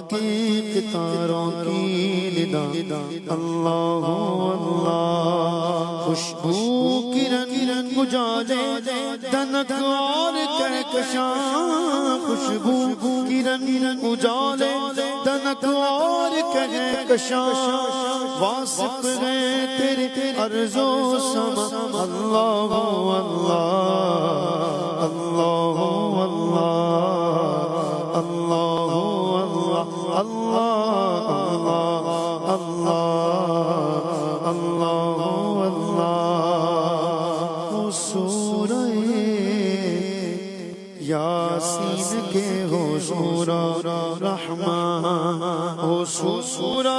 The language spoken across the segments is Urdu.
کی قطاروں کی ندا اللہ اللہ خوشبو کرن اجالے دنک اور کہکشاں خوشبو کرن اجالے دنک اور کہکشاں واسف ہے تیرے عرض و سما اللہ اللہ اللہ اللہ اللہ اللہ اللہ اللہ اللہ سورہ یاسین کے ہو سورہ رحمان ہو سورہ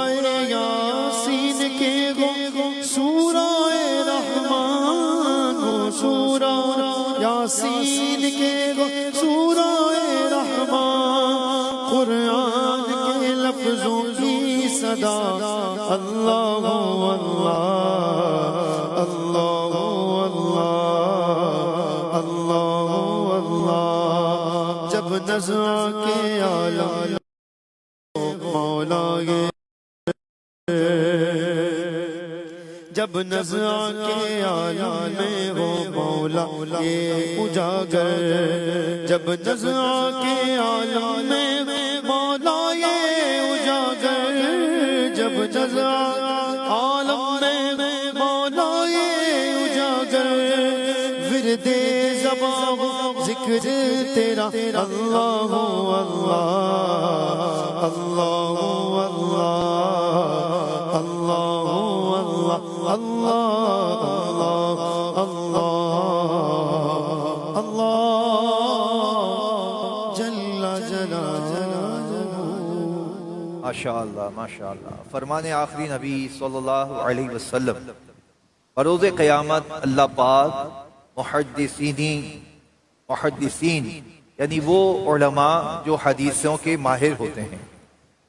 یاسین کے ہو سورہ رحمان ہو سورہ یاسین کے ہو سورہ رحمان قرآن کے لفظوں کی صدا اللہ اللہ اللہ اللہ اللہ جب نظر کے عالم مولا جب نظر کے عالم میں ہو مولا یہ اجاگر جب نظر کے عالم میں مولا یہ اجاگر جب نظر عالم میں مولا یہ اجاگر ورد زبان ذکر تیرا اللہ اللہ اللہ اللہ اللہ اللہ اللہ اللہ جل جلالہ ماشاءاللہ ماشاءاللہ فرمان آخری نبی صلی اللہ علیہ وسلم بروز قیامت اللہ پاک محدثین یعنی وہ علماء جو حدیثوں کے ماہر ہوتے ہیں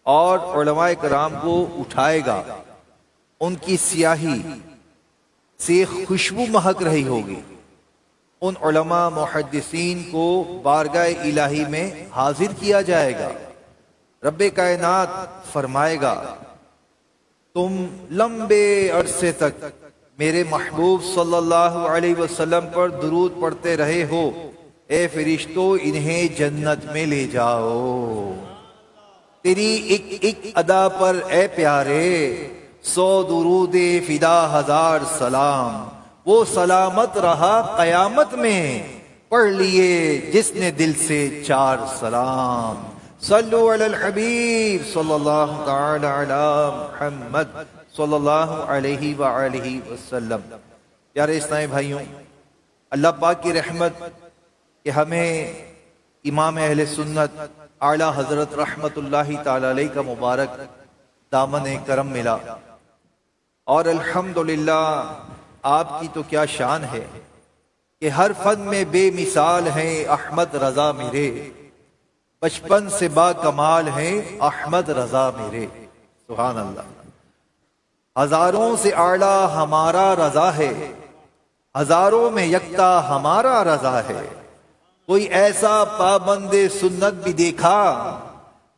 اور علماء کرام کو اٹھائے گا ان کی سیاہی سے خوشبو مہک رہی ہوگی ان علماء محدثین کو بارگاہ الہی میں حاضر کیا جائے گا رب کائنات فرمائے گا تم لمبے عرصے تک میرے محبوب صلی اللہ علیہ وسلم پر درود پڑھتے رہے ہو اے فرشتو انہیں جنت میں لے جاؤ تیری ایک ایک ادا پر اے پیارے 100 درود فدا 1000 سلام وہ سلامت رہا قیامت میں پڑھ لیے جس نے دل سے 4 سلام صلو علی الحبیب صلی اللہ تعالی علی محمد صلی اللہ علیہ وآلہ وسلم پیارے اسلامی بھائیوں اللہ پاک کی رحمت کہ ہمیں امام اہل سنت اعلیٰ حضرت رحمت اللہ تعالی علیہ کا مبارک دامن کرم ملا اور الحمدللہ آپ کی تو کیا شان ہے کہ ہر فن میں بے مثال ہیں احمد رضا میرے بچپن سے با کمال ہیں احمد رضا میرے سبحان اللہ ہزاروں سے اعلیٰ ہمارا رضا ہے ہزاروں میں یکتا ہمارا رضا ہے کوئی ایسا پابند سنت بھی دیکھا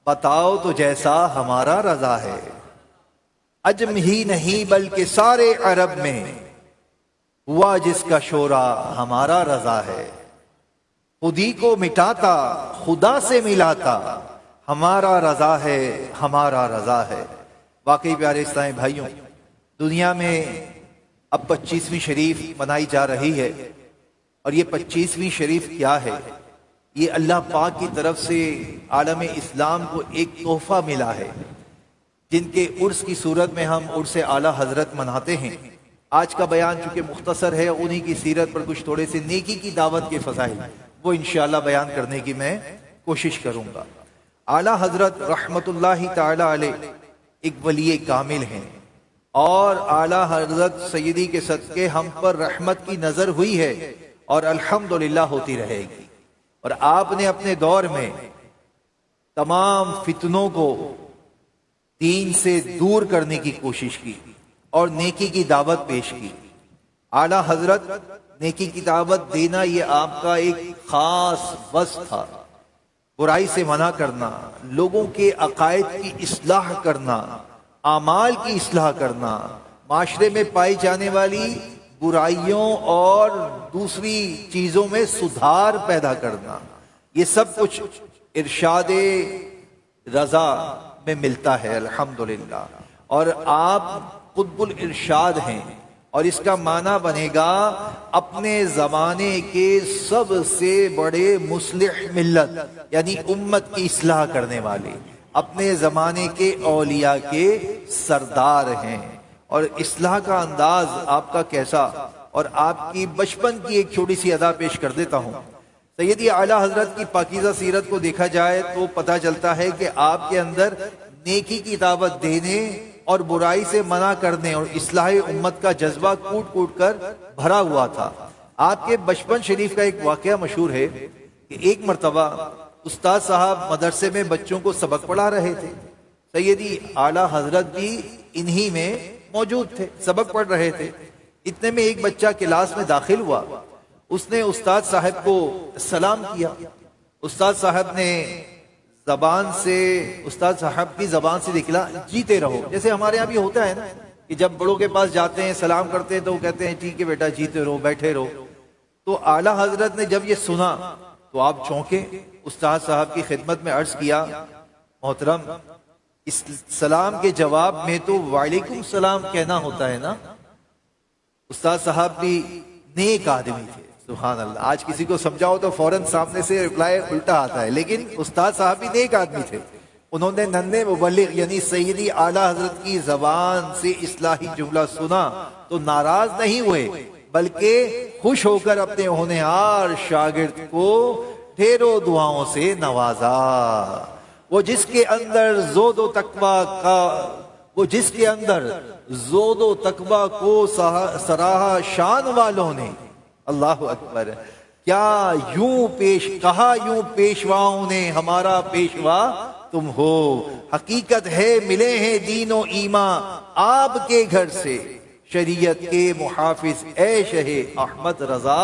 بتاؤ تو جیسا ہمارا رضا ہے عجم ہی نہیں بلکہ سارے عرب میں ہوا جس کا شورا ہمارا رضا ہے خودی کو مٹاتا خدا سے ملاتا ہمارا رضا ہے ہمارا رضا ہے واقعی پیارے اسلامی بھائیوں دنیا میں اب 25ویں شریف منائی جا رہی ہے اور یہ 25ویں شریف کیا ہے یہ اللہ پاک کی طرف سے عالم اسلام کو ایک تحفہ ملا ہے جن کے عرس کی صورت میں ہم عرس اعلیٰ حضرت مناتے ہیں آج کا بیان چونکہ مختصر ہے انہی کی سیرت پر کچھ تھوڑے سے نیکی کی دعوت کے فضائل وہ انشاءاللہ بیان کرنے کی میں کوشش کروں گا اعلیٰ حضرت رحمت اللہ تعالی علیہ ایک ولی کامل ہیں اور اعلیٰ حضرت سیدی کے صدقے ہم پر رحمت کی نظر ہوئی ہے اور الحمدللہ ہوتی رہے گی اور آپ نے اپنے دور میں تمام فتنوں کو دین سے دور کرنے کی کوشش کی اور نیکی کی دعوت پیش کی اعلیٰ حضرت نیکی کی دعوت دینا یہ آپ کا ایک خاص وصف تھا برائی سے منع کرنا، لوگوں کے عقائد کی اصلاح کرنا، اعمال کی اصلاح کرنا، معاشرے میں پائی جانے والی برائیوں اور دوسری چیزوں میں سدھار پیدا کرنا، یہ سب کچھ ارشاد رضا میں ملتا ہے الحمدللہ۔ اور آپ قطب الارشاد ہیں، اور اس کا معنی بنے گا اپنے زمانے کے سب سے بڑے مصلح ملت، یعنی امت کی اصلاح کرنے والے، اپنے زمانے کے اولیاء کے سردار ہیں۔ اور اصلاح کا انداز آپ کا کیسا، اور آپ کی بچپن کی ایک چھوٹی سی ادا پیش کر دیتا ہوں۔ سیدی اعلیٰ حضرت کی پاکیزہ سیرت کو دیکھا جائے تو پتہ چلتا ہے کہ آپ کے اندر نیکی کی دعوت دینے اور برائی سے منع کرنے اور اصلاح امت کا جذبہ کوٹ کوٹ کر بھرا ہوا تھا۔ آپ کے بچپن شریف کا ایک واقعہ مشہور ہے کہ ایک مرتبہ استاد صاحب مدرسے میں بچوں کو سبق پڑھا رہے تھے، سیدی اعلیٰ حضرت بھی انہی میں موجود تھے، سبق پڑھ رہے تھے۔ اتنے میں ایک بچہ کلاس میں داخل ہوا، اس نے استاد صاحب کو سلام کیا۔ استاد صاحب نے استاد صاحب کی زبان سے نکلا جیتے رہو، جیسے ہمارے یہاں بھی ہوتا ہے نا کہ جب بڑوں کے پاس جاتے ہیں سلام کرتے ہیں تو وہ کہتے ہیں ٹھیک ہے بیٹا جیتے رہو بیٹھے رہو۔ تو اعلیٰ حضرت نے جب یہ سنا تو آپ چونکے، استاد صاحب کی خدمت میں عرض کیا محترم اس سلام کے جواب میں تو وعلیکم السلام کہنا ہوتا ہے نا۔ استاد صاحب بھی نیک آدمی تھے، سبحان اللہ، آج کسی کو سمجھاؤ تو فوراً سامنے سے رپلائی الٹا آتا ہے، لیکن استاد صاحب بھی نیک آدمی تھے۔ انہوں نے ننھے مبلغ یعنی سیدی اعلیٰ حضرت کی زبان سے اصلاحی جملہ سنا تو ناراض نہیں ہوئے، بلکہ خوش ہو کر اپنے ہونہار شاگرد کو ڈھیروں دعاؤں سے نوازا۔ وہ جس کے اندر زود و تقوی کو سراہا شان والوں نے، اللہ اکبر، کیا یوں پیشواؤں نے ہمارا پیشوا تم ہو، حقیقت ہے ملے ہیں دین و ایمان آپ کے گھر سے، شریعت کے محافظ اے شہ احمد رضا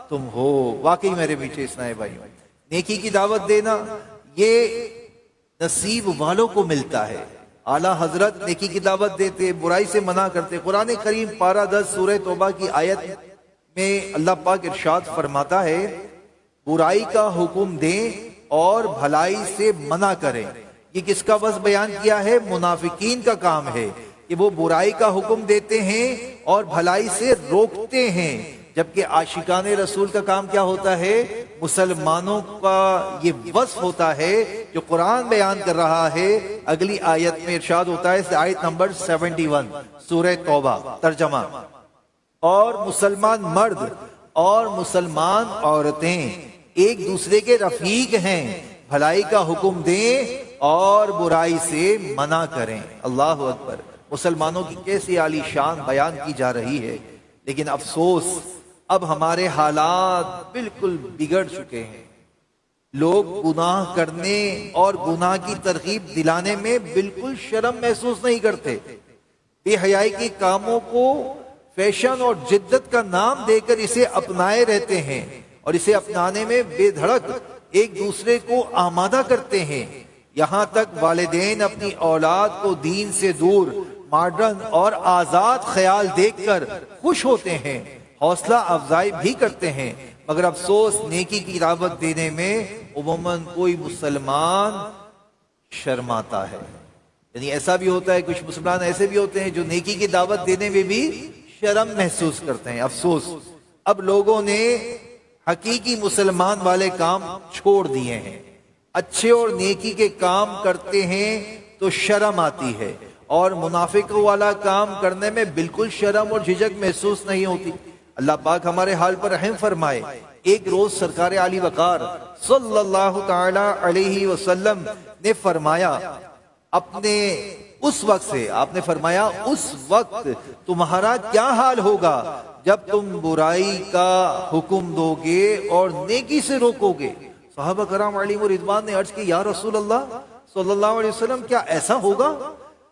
تم ہو۔ واقعی میرے میٹھے اسلامی بھائیوں، نیکی کی دعوت دینا یہ نصیب والوں کو ملتا ہے۔ اعلیٰ حضرت نیکی کی دعوت دیتے، برائی سے منع کرتے۔ قرآن کریم پارہ 10 سورہ توبہ کی آیت میں اللہ پاک ارشاد فرماتا ہے برائی کا حکم دیں اور بھلائی سے منع کریں۔ یہ کس کا وصف بیان کیا ہے؟ منافقین کا کام ہے کہ وہ برائی کا حکم دیتے ہیں اور بھلائی سے روکتے ہیں، جبکہ عاشقان رسول کا کام کیا ہوتا ہے؟ مسلمانوں کا یہ وصف ہوتا ہے جو قرآن بیان کر رہا ہے۔ اگلی آیت میں ارشاد ہوتا ہے، آیت نمبر 71 سورہ توبہ، ترجمہ، اور مسلمان مرد اور مسلمان عورتیں ایک دوسرے کے رفیق ہیں، بھلائی کا حکم دیں اور برائی سے منع کریں۔ اللہ اکبر، مسلمانوں کی کیسی عالی شان بیان کی جا رہی ہے، لیکن افسوس اب ہمارے حالات بالکل بگڑ چکے ہیں۔ لوگ گناہ کرنے اور گناہ کی ترغیب دلانے میں بالکل شرم محسوس نہیں کرتے، بے حیائی کے کاموں کو فیشن اور جدت کا نام دے کر اسے اپنائے رہتے ہیں اور اسے اپنانے میں بے دھڑک ایک دوسرے کو آمادہ کرتے ہیں۔ یہاں تک والدین اپنی اولاد کو دین سے دور، ماڈرن اور آزاد خیال دیکھ کر خوش ہوتے ہیں، حوصلہ افزائی بھی کرتے ہیں، مگر افسوس نیکی کی دعوت دینے میں عموماً کوئی مسلمان شرماتا ہے۔ یعنی ایسا بھی ہوتا ہے، کچھ مسلمان ایسے بھی ہوتے ہیں جو نیکی کی دعوت دینے میں بھی شرم محسوس کرتے ہیں۔ افسوس اب لوگوں نے حقیقی مسلمان والے کام چھوڑ دیے ہیں، اچھے اور نیکی کے کام کرتے ہیں تو شرم آتی ہے، اور منافق والا کام کرنے میں بالکل شرم اور جھجک محسوس نہیں ہوتی۔ اللہ پاک ہمارے حال پر رحم فرمائے۔ ایک روز سرکار علی وقار صلی اللہ تعالی علیہ وسلم نے فرمایا، اپنے اس وقت سے آپ نے فرمایا اس وقت تمہارا کیا حال ہوگا جب تم برائی کا حکم دو گے اور نیکی سے روکو گے۔ صحابہ کرام علیہم رضوان نے عرض کی، یا رسول اللہ صلی اللہ علیہ وسلم کیا ایسا ہوگا؟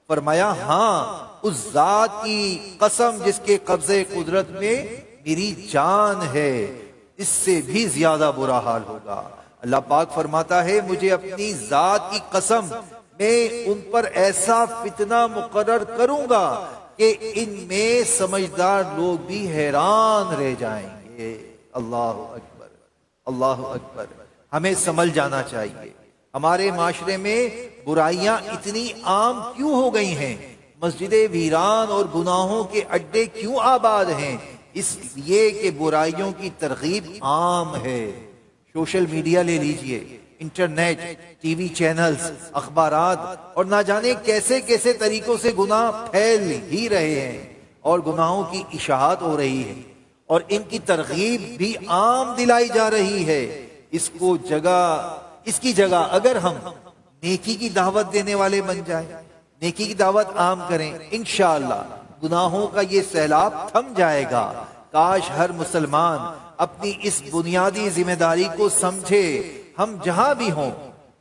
فرمایا ہاں، اس ذات کی قسم جس کے قبضے قدرت میں میری جان ہے، اس سے بھی زیادہ برا حال ہوگا۔ اللہ پاک فرماتا ہے مجھے اپنی ذات کی قسم میں ان پر ایسا فتنہ مقرر کروں گا کہ ان میں سمجھدار لوگ بھی حیران رہ جائیں گے۔ اللہ اکبر، اللہ اکبر۔ ہمیں سمجھ جانا چاہیے ہمارے معاشرے میں برائیاں اتنی عام کیوں ہو گئی ہیں، مسجدیں ویران اور گناہوں کے اڈے کیوں آباد ہیں؟ اس لیے کہ برائیوں کی ترغیب عام ہے۔ سوشل میڈیا لے لیجئے، انٹرنیٹ، ٹی وی چینلز، اخبارات اور نہ جانے کیسے کیسے طریقوں سے گناہ پھیل ہی رہے ہیں اور گناہوں کی اشاعت ہو رہی ہے اور ان کی ترغیب بھی عام دلائی جا رہی ہے۔ اس کی جگہ اگر ہم نیکی کی دعوت دینے والے بن جائیں، نیکی کی دعوت عام کریں، انشاءاللہ گناہوں کا یہ سیلاب تھم جائے گا۔ کاش ہر مسلمان اپنی اس بنیادی ذمہ داری کو سمجھے، ہم جہاں بھی ہوں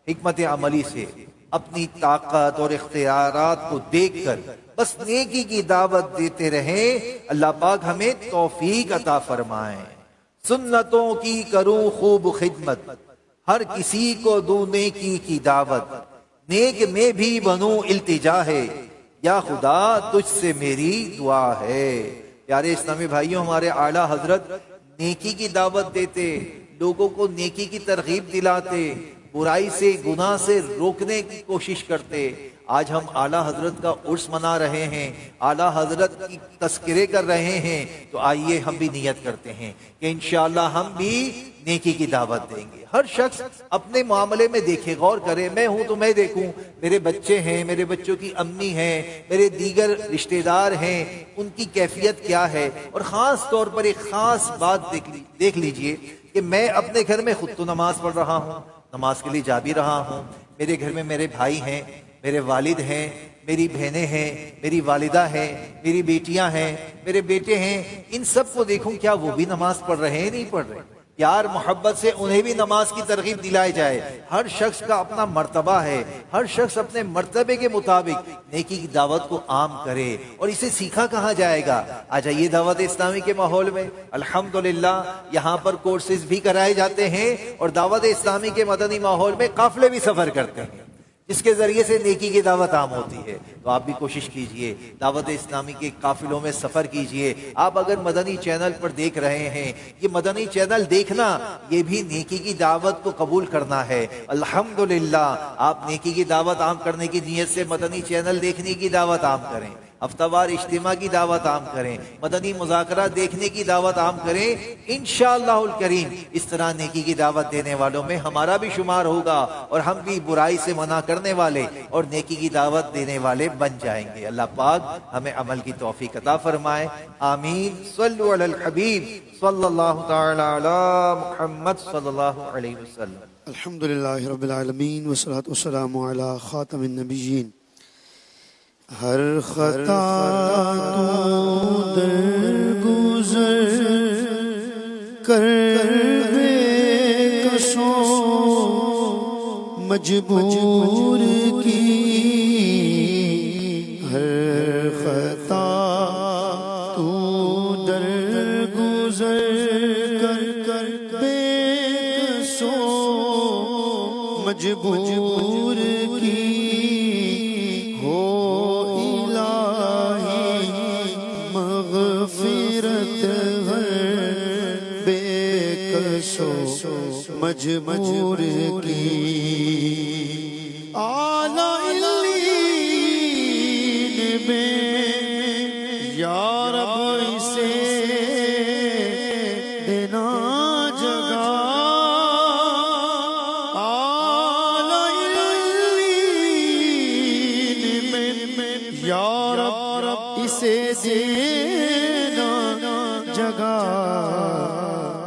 حکمت عملی سے اپنی طاقت اور اختیارات کو دیکھ کر بس نیکی کی دعوت دیتے رہیں۔ اللہ پاک ہمیں توفیق عطا فرمائیں۔ سنتوں کی کروں خوب خدمت، ہر کسی کو دوں نیکی کی دعوت، نیک میں بھی بنوں التجا ہے، یا خدا تجھ سے میری دعا ہے۔ پیارے اسلامی بھائیوں، ہمارے اعلیٰ حضرت نیکی کی دعوت دیتے، لوگوں کو نیکی کی ترغیب دلاتے، برائی سے گناہ سے روکنے کی کوشش کرتے۔ آج ہم اعلیٰ حضرت کا عرس منا رہے ہیں، اعلیٰ حضرت کی تذکرے کر رہے ہیں، تو آئیے ہم بھی نیت کرتے ہیں کہ انشاءاللہ ہم بھی نیکی کی دعوت دیں گے۔ ہر شخص اپنے معاملے میں دیکھے، غور کرے، میں ہوں تو میں دیکھوں میرے بچے ہیں، میرے بچوں کی امی ہیں، میرے دیگر رشتہ دار ہیں، ان کی کیفیت کیا ہے۔ اور خاص طور پر ایک خاص بات دیکھ لیجئے کہ میں اپنے گھر میں خود تو نماز پڑھ رہا ہوں، نماز کے لیے جا بھی رہا ہوں، میرے گھر میں میرے بھائی ہیں، میرے والد ہیں، میری بہنیں ہیں، میری والدہ ہیں، میری بیٹیاں ہیں، میرے بیٹے ہیں، ان سب کو دیکھوں کیا وہ بھی نماز پڑھ رہے ہیں؟ نہیں پڑھ رہے؟ پیار محبت سے انہیں بھی نماز کی ترغیب دلائی جائے۔ ہر شخص کا اپنا مرتبہ ہے، ہر شخص اپنے مرتبے کے مطابق نیکی کی دعوت کو عام کرے۔ اور اسے سیکھا کہاں جائے گا؟ آ جائیے دعوت اسلامی کے ماحول میں، الحمدللہ یہاں پر کورسز بھی کرائے جاتے ہیں اور دعوت اسلامی کے مدنی ماحول میں قافلے بھی سفر کرتے ہیں، جس کے ذریعے سے نیکی کی دعوت عام ہوتی ہے۔ تو آپ بھی کوشش کیجئے، دعوت اسلامی کے قافلوں میں سفر کیجئے۔ آپ اگر مدنی چینل پر دیکھ رہے ہیں، یہ مدنی چینل دیکھنا یہ بھی نیکی کی دعوت کو قبول کرنا ہے۔ الحمدللہ آپ نیکی کی دعوت عام کرنے کی نیت سے مدنی چینل دیکھنے کی دعوت عام کریں، ہفتہ وار اجتماع کی دعوت عام کریں، مدنی مذاکرہ دیکھنے کی دعوت عام کریں۔ انشاءاللہ الکریم اس طرح نیکی کی دعوت دینے والوں میں ہمارا بھی شمار ہوگا اور ہم بھی برائی سے منع کرنے والے اور نیکی کی دعوت دینے والے بن جائیں گے۔ اللہ پاک ہمیں عمل کی توفیق عطا فرمائے، آمین۔ صلو علی الحبیب صلی اللہ تعالی علی محمد صلی اللہ علیہ وسلم۔ الحمدللہ رب العالمین والصلاة والسلام علی خاتم النبیین۔ ہر خطا تو درگزر کر بے کسوں مجبور کی، ہر خطا تو درگزر کر بے کسوں مجبور کی، مجبور کی، اعلیٰ علیین میں یا رب اسے دینا جگہ، اعلیٰ علیین میں یا رب اسے دینا جگہ،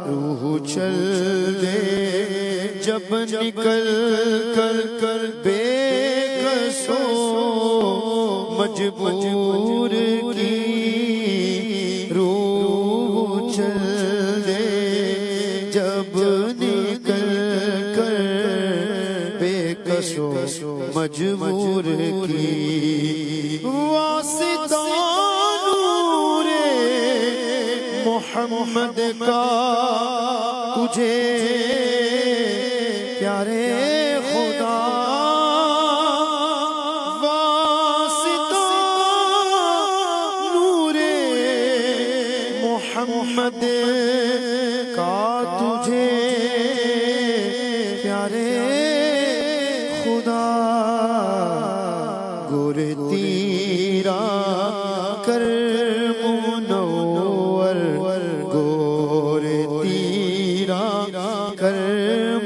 روح چل جب نکل کر بے کسوں مجبور کی، روح چل دے جب نکل کر بے کسوں مجبور کی، واسطہ نور محمد کا تجھے پیارے خدا واسطہ نور محمد کا تجھے پیارے خدا گور تیرا کر منور گور تیرا کر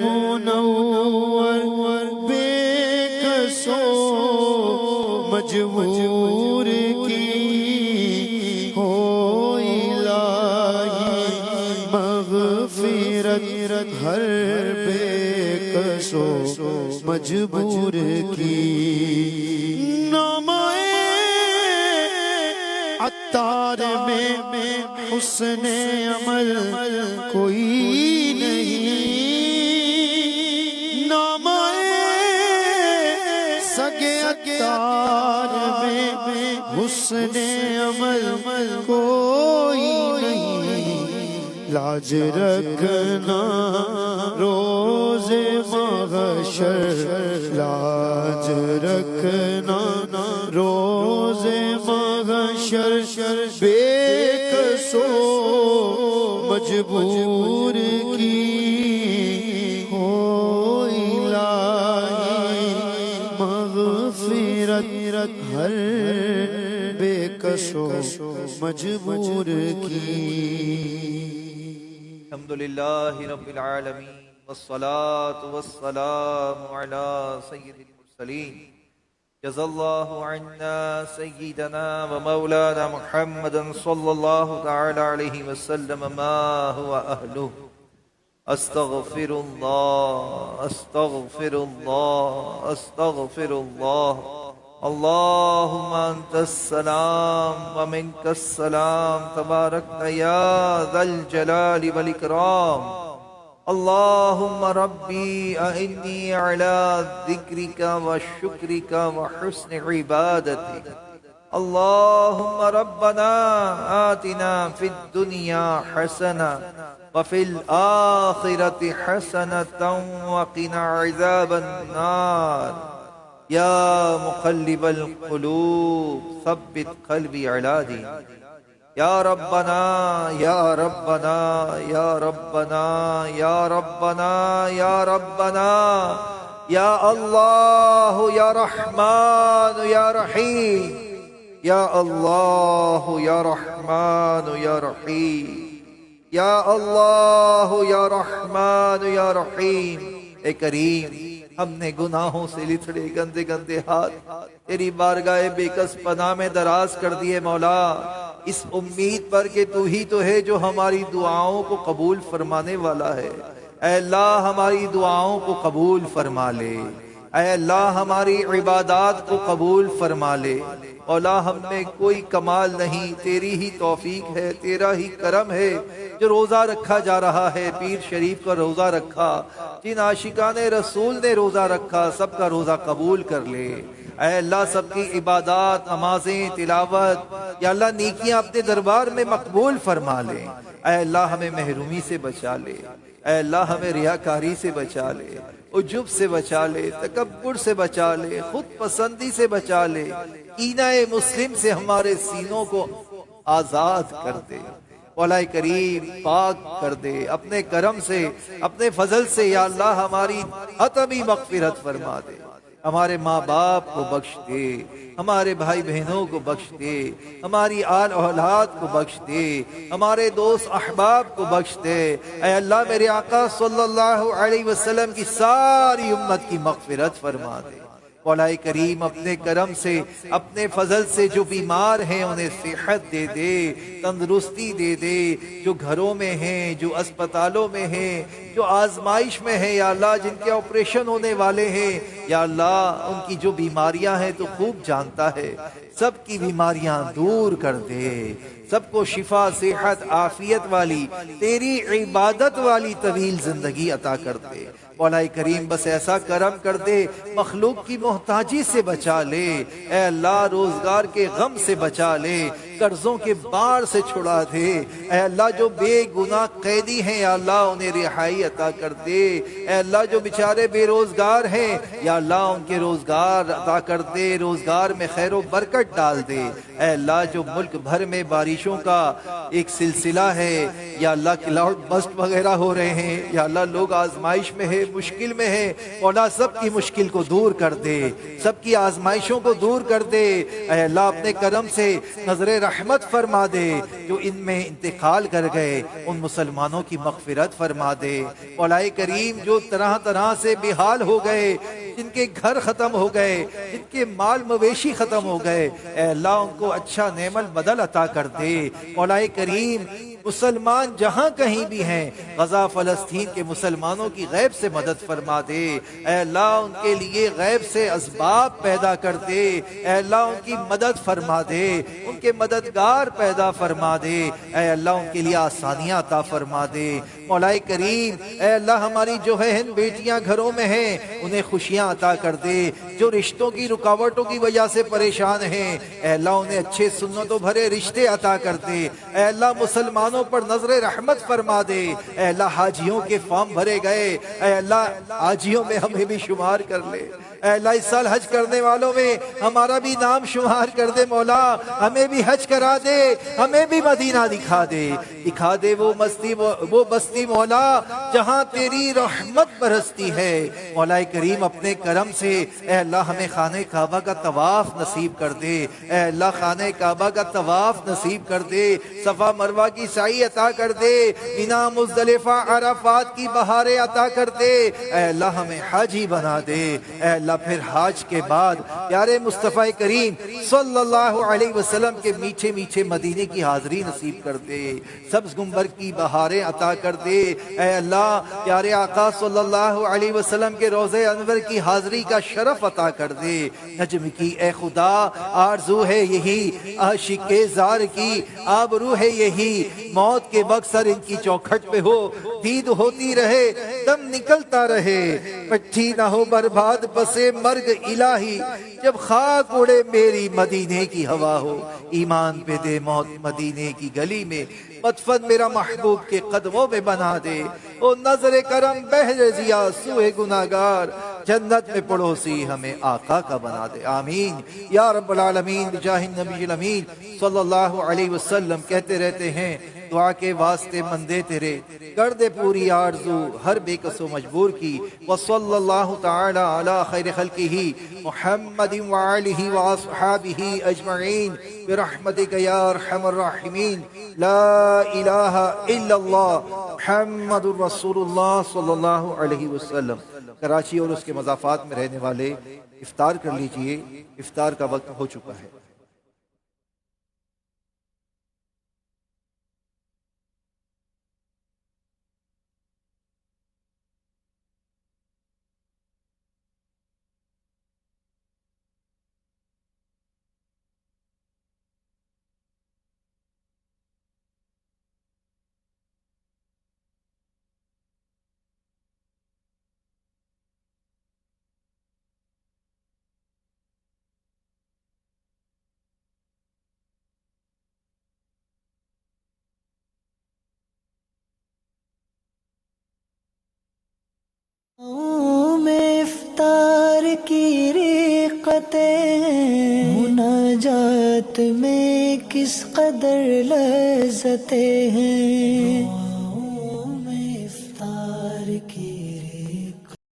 منور بے کسو مجبور کی ہو الہی مغفرت ہر بے کسو مجبور کی عطار میں حسن عمل کوئی نہیں نامہ سگے عطار میں حسن عمل کوئی نہیں لاج رکھنا روز محشر لاج رکھنا روز محشر بے کسو مجبور کی ہو الہی مغفرت ہر بے کسو مجبور کی الحمدللہ رب العالمین والصلاة والسلام على سید المرسلین جزا اللہ عنا سیدنا ومولانا محمد صلی اللہ تعالی علیہ وسلم ما هو اہلہ استغفر اللہ استغفر اللہ استغفر اللہ اللہم انت السلام ومنک السلام تبارکت یا ذا الجلال والاکرام اللہم ربی اعنی علی ذکرک وشکرک وحسن عبادتک اللہم ربنا آتنا فی الدنیا حسنہ وفی الآخرة حسنة وقنا عذاب النار یا مقلب القلوب ثبت قلبی علی دینک یا ربنا یا ربنا یا ربنا یا ربنا یا ربنا یا اللہ یا رحمان یا رحیم یا اللہ یا رحمان یا رحیم یا اللہ یا رحمان یا رحیم اے کریم ہم نے گناہوں سے لتھڑے گندے گندے ہاتھ تیری بارگاہ بے کس پناہ میں دراز کر دیے مولا اس امید پر کہ تو ہی تو ہے جو ہماری دعاؤں کو قبول فرمانے والا ہے اے اللہ ہماری دعاؤں کو قبول فرما لے اے اللہ ہماری عبادات کو قبول فرما لے مولا ہم میں کوئی کمال نہیں تیری ہی توفیق ہے تیرا ہی کرم ہے جو روزہ رکھا جا رہا ہے پیر شریف کا روزہ رکھا جن عاشقان رسول نے روزہ رکھا سب کا روزہ قبول کر لے اے اللہ سب کی عبادات نمازیں تلاوت یا اللہ نیکیاں اپنے دربار میں مقبول فرما لے اے اللہ ہمیں محرومی سے بچا لے اے اللہ ہمیں ریاکاری سے بچا لے عجب سے بچا لے تکبر سے بچا لے خود پسندی سے بچا لے کینہ مسلم سے ہمارے سینوں کو آزاد کر دے مولا کریم پاک کر دے اپنے کرم سے اپنے فضل سے یا اللہ ہماری حتمی مغفرت فرما دے ہمارے ماں باپ کو بخش دے ہمارے بھائی بہنوں کو بخش دے ہماری آل اولاد کو بخش دے ہمارے دوست احباب کو بخش دے اے اللہ میرے آقا صلی اللہ علیہ وسلم کی ساری امت کی مغفرت فرما دے مولا کریم اپنے کرم سے اپنے فضل سے جو بیمار ہیں انہیں صحت دے دے تندرستی دے دے جو گھروں میں ہیں جو اسپتالوں میں ہیں جو آزمائش میں ہیں یا اللہ جن کے آپریشن ہونے والے ہیں یا اللہ ان کی جو بیماریاں ہیں تو خوب جانتا ہے سب کی بیماریاں دور کر دے سب کو شفا صحت عافیت والی تیری عبادت والی طویل زندگی عطا کر دے مولا کریم بس ایسا کرم کر دے مخلوق کی محتاجی سے بچا لے اے اللہ روزگار کے غم سے بچا لے قرضوں کے بار سے چھڑا دے۔ اے اللہ جو بے گناہ قیدی ہیں یا اللہ انہیں رہائی عطا کر دے۔ اے اللہ جو بیچارے بے روزگار ہیں یا اللہ ان کے روزگار عطا کر دے، روزگار میں خیر و برکت ڈال دے۔ اے اللہ جو ملک بھر میں بارشوں کا ایک سلسلہ ہے یا اللہ کلاؤڈ بسٹ وغیرہ ہو رہے ہیں یا اللہ لوگ آزمائش میں ہے، مشکل میں ہے، مولا سب کی مشکل کو دور کر دے، سب کی آزمائشوں کو دور کر دے۔ اے اللہ اپنے کرم سے نظر رحمت فرما دے، جو ان میں انتقال کر گئے ان مسلمانوں کی مغفرت فرما دے۔ مولا کریم جو طرح طرح سے بے حال ہو گئے، جن کے گھر ختم ہو گئے، جن کے مال مویشی ختم ہو گئے، اے اللہ ان کو اچھا نعم البدل عطا کر دے۔ مولا کریم مسلمان جہاں کہیں بھی ہیں، غزہ فلسطین کے مسلمانوں کی غیب سے مدد فرما دے۔ اے اللہ ان کے لیے غیب سے اسباب پیدا کر دے۔ اے اللہ ان کی مدد فرما دے، ان کے مددگار پیدا فرما دے۔ اے اللہ ان کے لیے آسانیاں عطا فرما دے۔ مولا کریم اے اللہ ہماری جو ہے بیٹیاں گھروں میں ہیں انہیں خوشیاں عطا کر دے، جو رشتوں کی رکاوٹوں کی وجہ سے پریشان ہیں اے اللہ انہیں اچھے سنتوں بھرے رشتے عطا کر دے۔ اے اللہ مسلمانوں پر نظر رحمت فرما دے۔ اے اللہ حاجیوں کے فارم بھرے گئے، اے اللہ حاجیوں میں ہمیں بھی شمار کر لے۔ اے اللہ اس سال حج کرنے والوں میں ہمارا بھی نام شمار کر دے۔ مولا ہمیں بھی حج کرا دے، ہمیں بھی مدینہ دکھا دے، دکھا دے وہ بستی مولا جہاں تیری رحمت برستی ہے۔ مولا کریم اپنے کرم سے اے اللہ ہمیں خانہ کعبہ کا طواف نصیب کر دے۔ اے اللہ خانہ کعبہ کا طواف نصیب کر دے، صفا مروہ کی سعی عطا کر دے، مینا مزدلفہ عرفات کی بہاریں عطا کر دے۔ اے اللہ ہمیں حاجی بنا دے۔ اے اللہ پھر حج کے بعد پیارے مصطفیٰ کریم صلی اللہ علیہ وسلم کے میٹھے میٹھے مدینے کی حاضری نصیب کر دے، سبز گنبر کی بہاریں عطا کر دے۔ اے اللہ پیارے آقا صلی اللہ علیہ وسلم کے روضہ انور کی حاضری کا شرف عطا کر دے۔ نجم کی اے خدا آرزو ہے یہی، عاشق زار کی آبرو ہے یہی، موت کے وقت سر ان کی چوکھٹ پہ ہو، دید ہوتی رہے، دم نکلتا رہے، پٹھی نہ ہو برباد پسے مرگ الہی، جب خاک اڑے میری مدینے کی ہوا ہو، ایمان پہ دے موت مدینے کی گلی میں، مدفن میرا محبوب کے قدموں میں بنا دے۔ او نظر کرم بہر ضیا سوئے گناہگار، جنت میں پڑوسی ہمیں آقا کا بنا دے۔ آمین یا رب العالمین بجاہ النبی الامین صلی اللہ علیہ وسلم۔ کہتے رہتے ہیں دعا کے واسطے مندے تیرے، کر دے پوری آرزو ہر بے کس و مجبور کی۔ وصلی اللہ تعالی علی خیر خلقہ محمد وآلہ واصحابہ اجمعین برحمتک یا ارحم الراحمین۔ لا الہ الا اللہ محمد رسول اللہ صلی اللہ علیہ وسلم۔ کراچی اور اس کے مضافات میں رہنے والے افطار کر لیجئے، افطار کا وقت ہو چکا ہے۔ میں افطار کی ریقتیں، مناجات میں کس قدر لذتیں ہیں۔